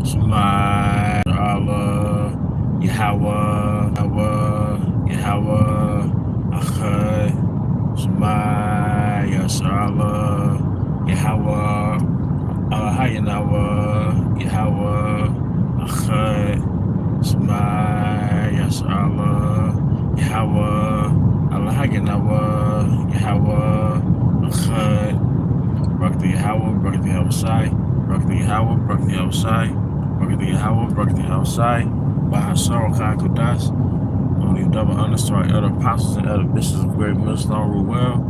Shema Allah, Yahweh, Yahweh, Achad, Shema Yasharallah, Yahweh, Allah Yahweh, Yahweh, Achad, Shema Yasharallah, Yahweh, Allah Yahweh, Achad, Barak the Yahweh, Barak the Yahweh, Barak the Yahweh, Barak the Yahweh, Barak the Yahweh, Barak the Yahweh, Bahasar Kai Kodash, only double underscore elder apostles and elder bishops of Great Millstone rule well,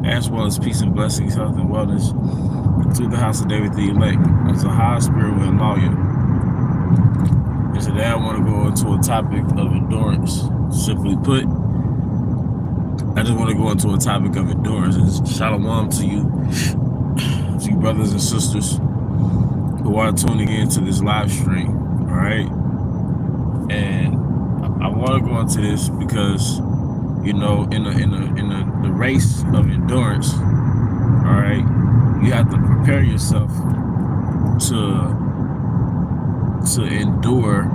as well as peace and blessings, health and wellness to the house of David the elect, as a high spirit and lawyer. And today I want to go into a topic of endurance. Simply put, I just want to go into a topic of endurance. And shalom to you brothers and sisters who are tuning into this live stream, all right? And I want to go into this because, you know, in the race of endurance, all right, you have to prepare yourself to endure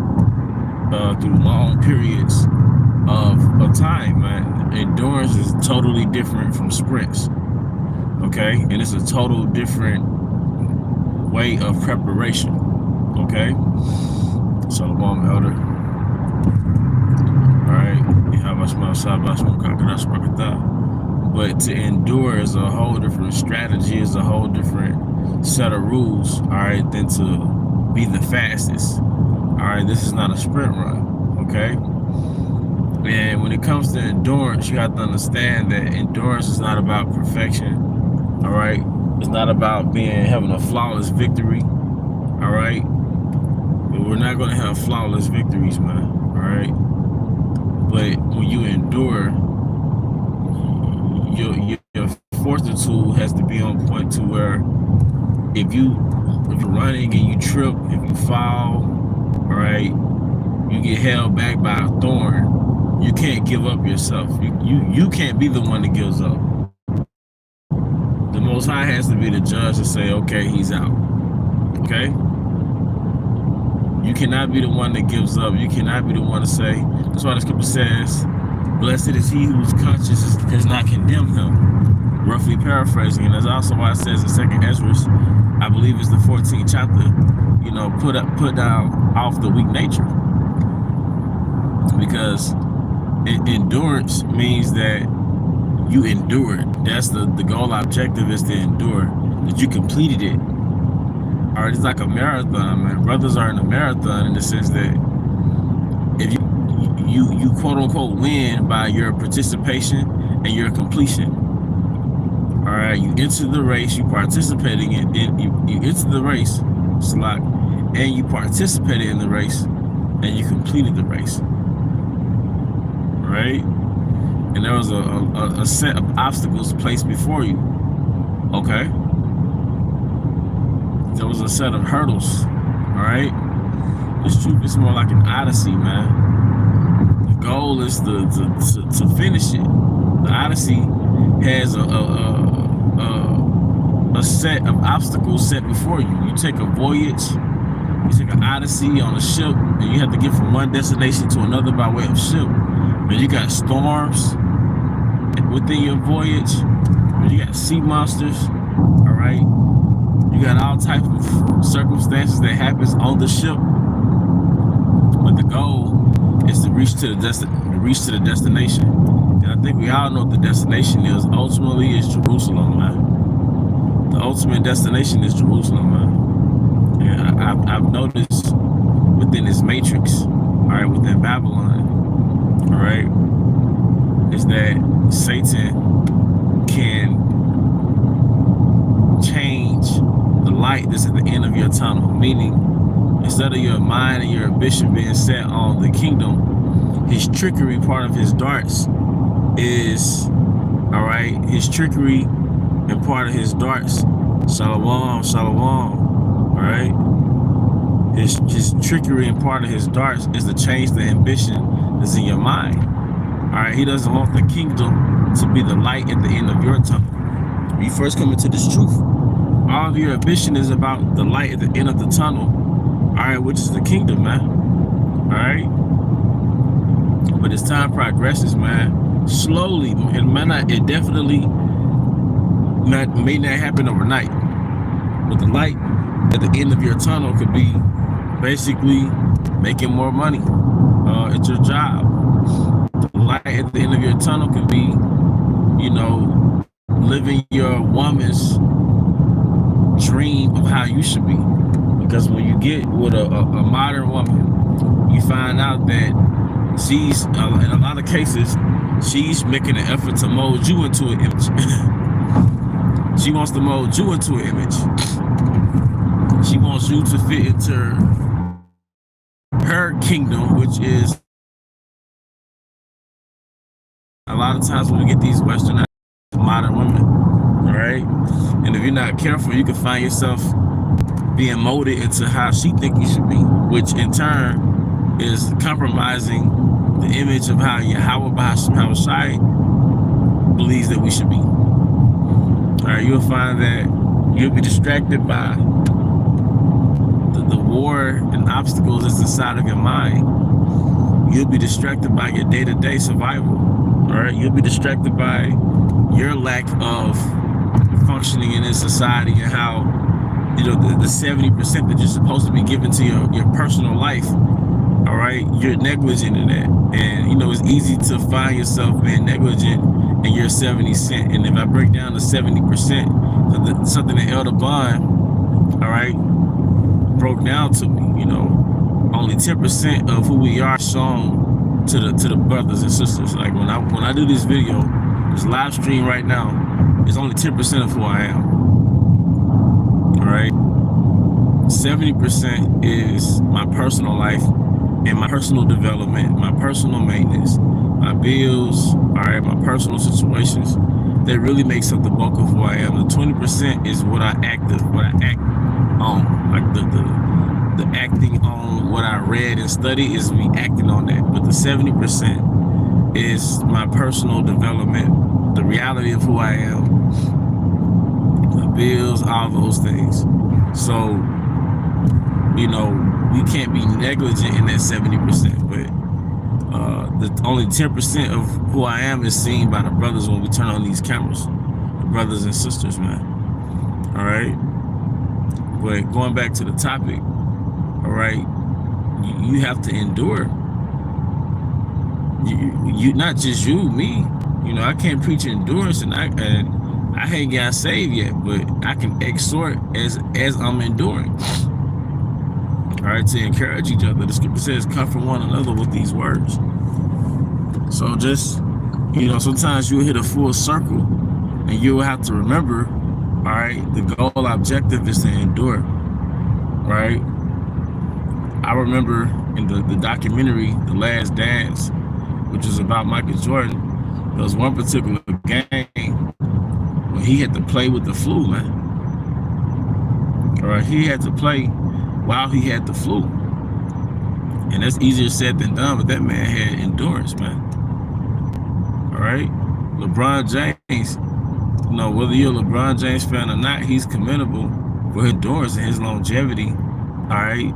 through long periods of time, man. Endurance is totally different from sprints. Okay, and it's a total different way of preparation. Okay, Shalom, elder. All right, but to endure is a whole different strategy, is a whole different set of rules. All right, than to be the fastest. All right, this is not a sprint run. Okay. And when it comes to endurance, you have to understand that endurance is not about perfection. All right, it's not about having a flawless victory. All right, but we're not going to have flawless victories, man. All right, but when you endure, your fortitude has to be on point to where if you're running and you trip, if you fall, all right, you get held back by a thorn. You can't give up yourself. You can't be the one that gives up. The Most High has to be the judge to say, okay, he's out. Okay? You cannot be the one that gives up. You cannot be the one to say, that's why the scripture says, blessed is he whose conscience has not condemned him. Roughly paraphrasing. And that's also why it says in 2nd Ezra, I believe it's the 14th chapter, you know, put down off the weak nature. Because endurance means that you endured. That's the goal objective, is to endure, that you completed it. All right, it's like a marathon, man. Brothers are in a marathon in the sense that if you quote unquote win by your participation and your completion. All right, you enter the race, you participating in it, you enter the race, Salak, and you participated in the race, and you completed the race. Right? And there was a set of obstacles placed before you. Okay? There was a set of hurdles. All right? This truth is more like an odyssey, man. The goal is to finish it. The odyssey has a set of obstacles set before you. You take a voyage, you take an odyssey on a ship, and you have to get from one destination to another by way of ship. But you got storms within your voyage. You got sea monsters, all right? You got all types of circumstances that happens on the ship. But the goal is to reach to the destination. And I think we all know what the destination is. Ultimately, it's Jerusalem, man. The ultimate destination is Jerusalem, man. And I've noticed within this matrix, all right, within Babylon, all right, is that Satan can change the light that's at the end of your tunnel. Meaning, instead of your mind and your ambition being set on the kingdom, his trickery, part of his darts is, all right, his trickery and part of his darts, shalom, all right, his trickery and part of his darts is to change the ambition that's in your mind. All right, he doesn't want the kingdom to be the light at the end of your tunnel. When you first come into this truth, all of your ambition is about the light at the end of the tunnel, right, which is the kingdom, man. All right. But as time progresses, man, slowly, it definitely may not happen overnight. But the light at the end of your tunnel could be basically making more money. It's your job. The light at the end of your tunnel could be, you know, living your woman's dream of how you should be. Because when you get with a modern woman, you find out that she's, in a lot of cases, she's making an effort to mold you into an image. She wants to mold you into an image. She wants you to fit into her kingdom, which is a lot of times when we get these westernized modern women, all right? And if you're not careful, you can find yourself being molded into how she thinks you should be, which in turn is compromising the image of how Yahweh Bahasham Shai believes that we should be. All right, you'll find that you'll be distracted by the war and obstacles that's inside of your mind. You'll be distracted by your day-to-day survival. All right, you'll be distracted by your lack of functioning in this society and how, you know, the 70% that you're supposed to be giving to your personal life. All right, you're negligent in that. And, you know, it's easy to find yourself being negligent in your 70%. And if I break down the 70%, something that Elder Bond, all right, broke down to me, you know, only 10% of who we are shown to the brothers and sisters. Like when I do this video, this live stream right now, it's only 10% of who I am. All right, 70% is my personal life and my personal development, my personal maintenance, my bills, all right, my personal situations. That really makes up the bulk of who I am. The 20% is what I act on, like the acting on what I read and studied is me acting on that. But the 70% is my personal development, the reality of who I am, my bills, all those things. So, you know, we can't be negligent in that 70%, but the only 10% of who I am is seen by the brothers when we turn on these cameras, the brothers and sisters, man. All right. But going back to the topic, all right, you have to endure. You not just you, me. You know, I can't preach endurance, and I ain't got saved yet, but I can exhort as I'm enduring. All right, to encourage each other. The scripture says, comfort one another with these words. So just, you know, sometimes you'll hit a full circle and you'll have to remember, all right, the goal objective is to endure, right? I remember in the documentary, The Last Dance, which was about Michael Jordan, there was one particular game when he had to play with the flu, man. All right, he had to play while he had the flu. And that's easier said than done, but that man had endurance, man. All right? LeBron James, you know, whether you're a LeBron James fan or not, he's commendable for his endurance and his longevity, all right?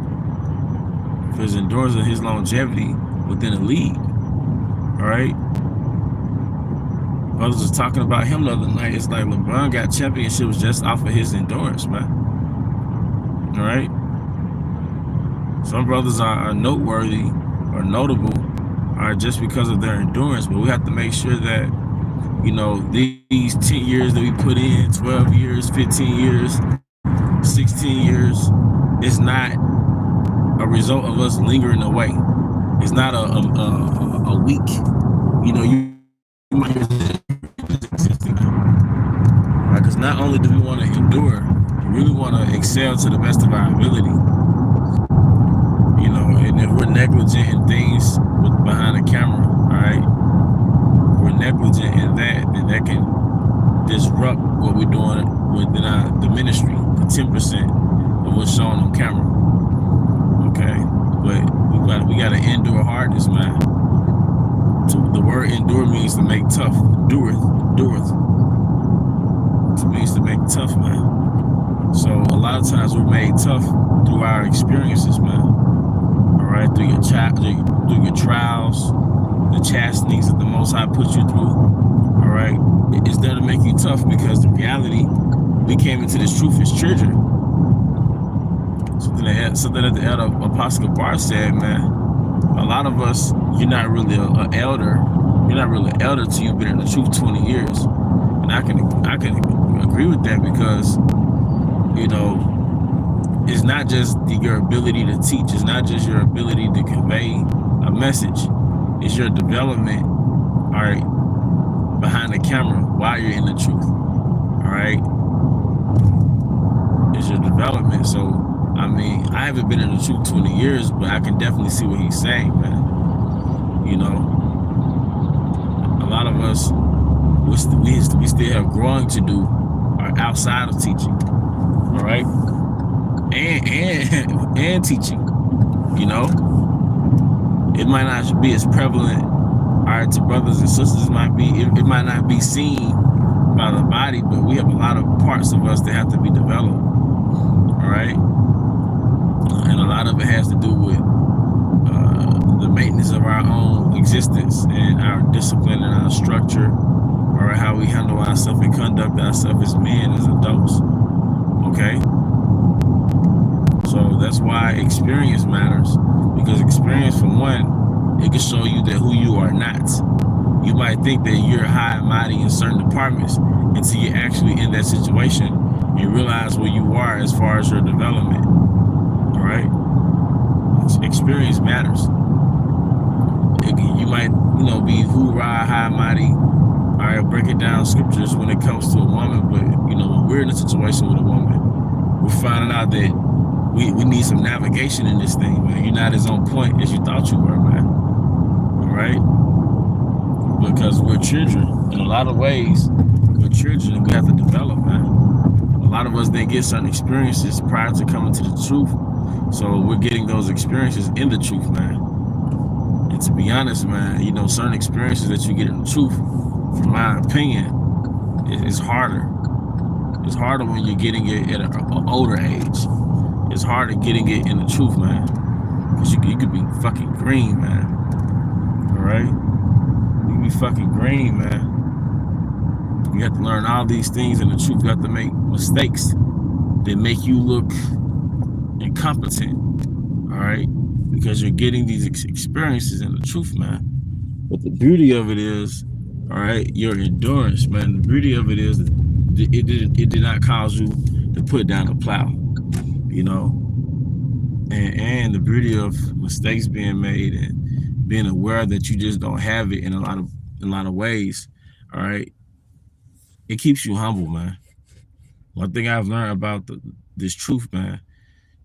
For his endurance and his longevity within the league, all right? Brothers was talking about him the other night. It's like LeBron got championships just off of his endurance, man. All right? Some brothers are noteworthy or notable just because of their endurance, but we have to make sure that, you know, these 10 years that we put in, 12 years, 15 years, 16 years, is not a result of us lingering away. It's not a week. You know, you might existing now. Because not only do we want to endure, we really want to excel to the best of our ability. You know, and if we're negligent in things behind the camera, all right, if we're negligent in that, then that can disrupt what we're doing within the ministry, the 10% of what's shown on camera. Okay, but we got to endure hardness, man. So the word endure means to make tough. Endureth. It means to make tough, man. So a lot of times we're made tough through our experiences, man. All right, through your trials, the chastenings that the Most High put you through. All right, it's there to make you tough, because the reality, we came into this truth as children. Something that the elder Apostle Bar said, man. A lot of us, you're not really an elder. You're not really an elder till you've been in the truth 20 years. And I can agree with that, because, you know, it's not just your ability to teach. It's not just your ability to convey a message. It's your development, all right, behind the camera while you're in the truth, all right? It's your development. So, I mean, I haven't been in the truth 20 years, but I can definitely see what he's saying, man. You know, a lot of us, we still have growing to do outside of teaching, all right? And teaching, you know? It might not be as prevalent, all right, to brothers and sisters. It might not be seen by the body, but we have a lot of parts of us that have to be developed, all right? And a lot of it has to do with the maintenance of our own existence and our discipline and our structure, or how we handle ourselves and conduct ourselves as men, as adults, okay? So that's why experience matters, because experience, for one, it can show you that who you are not. You might think that you're high and mighty in certain departments until you're actually in that situation and realize where you are as far as your development. All right, experience matters. You might, be hoorah, high and mighty. All right, breaking down scriptures when it comes to a woman, but when we're in a situation with a woman, we're finding out that we need some navigation in this thing, man. You're not as on point as you thought you were, man. All right, because we're children. In a lot of ways, we're children, and we have to develop, man. A lot of us didn't get certain experiences prior to coming to the truth. So we're getting those experiences in the truth, man. And to be honest, man, certain experiences that you get in the truth, from my opinion, it's harder. It's harder when you're getting it at an older age. It's harder getting it in the truth, man. Because you could be fucking green, man. All right? You can be fucking green, man. You have to learn all these things in the truth. You have to make mistakes that make you look incompetent, all right? Because you're getting these experiences in the truth, man. But the beauty of it is, all right, your endurance, man. The beauty of it is that it did not cause you to put down the plow, and the beauty of mistakes being made and being aware that you just don't have it in a lot of ways, all right? It keeps you humble, man. One thing I've learned about this truth, man,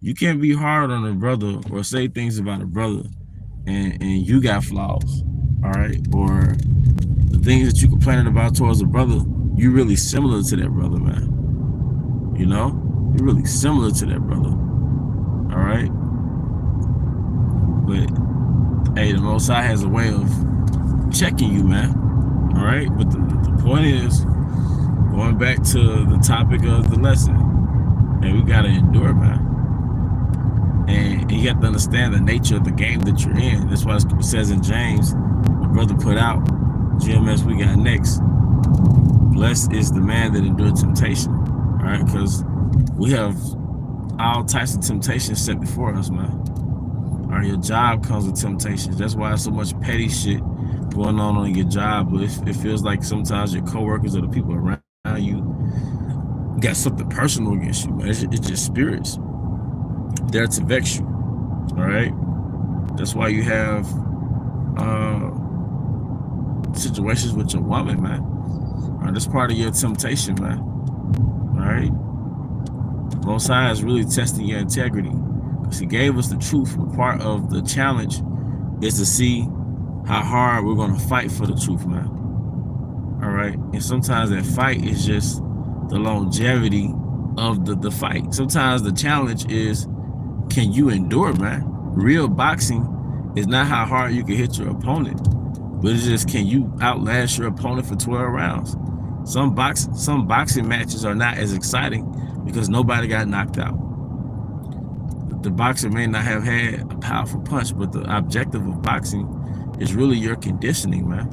you can't be hard on a brother or say things about a brother and you got flaws, all right? Or the things that you complaining about towards a brother, you're really similar to that brother, man. You're really similar to that brother, all right? But, hey, the Most High has a way of checking you, man, all right? But the point is, going back to the topic of the lesson, and we got to endure, man. And you have to understand the nature of the game that you're in. That's why it says in James, the brother put out, GMS we got next, blessed is the man that endured temptation, all right? Because we have all types of temptations set before us, man. All right, your job comes with temptations. That's why so much petty shit going on your job. But it feels like sometimes your coworkers or the people around you got something personal against you, man. It's just spirits there to vex you, all right? That's why you have situations with your woman, man. All right, that's part of your temptation, man. All right? Most High is really testing your integrity, because he gave us the truth. But part of the challenge is to see how hard we're going to fight for the truth, man. All right? And sometimes that fight is just the longevity of the fight. Sometimes the challenge is, can you endure, man? Real boxing is not how hard you can hit your opponent, but it's just, can you outlast your opponent for 12 rounds? Some boxing matches are not as exciting because nobody got knocked out. The boxer may not have had a powerful punch, but the objective of boxing is really your conditioning, man.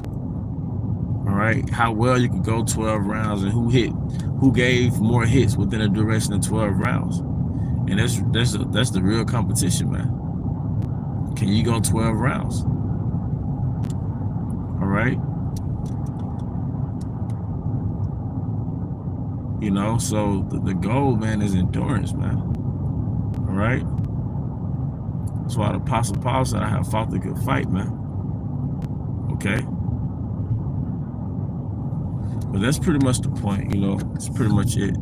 All right, how well you could go 12 rounds and who gave more hits within a duration of 12 rounds. And that's the real competition, man. Can you go 12 rounds? All right. You know, so the goal, man, is endurance, man. All right. That's why the Apostle Paul said, I have fought the good fight, man. Okay. But that's pretty much the point, you know. That's pretty much it.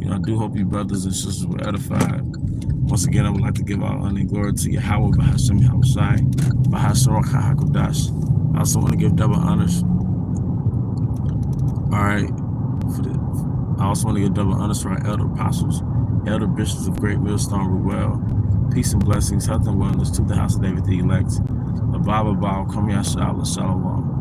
You know, I do hope you brothers and sisters were edified. Once again, I would like to give all honor and glory to Yahweh, Bahashem Yahushai, Bahasarok HaHakodash. I also want to give double honors. All right. I also want to give double honors for our elder apostles, elder bishops of Great Millstone, Ruel. Peace and blessings, health and wellness to the house of David, the elect. Abba, Kom Yasha'Allah, Shalom.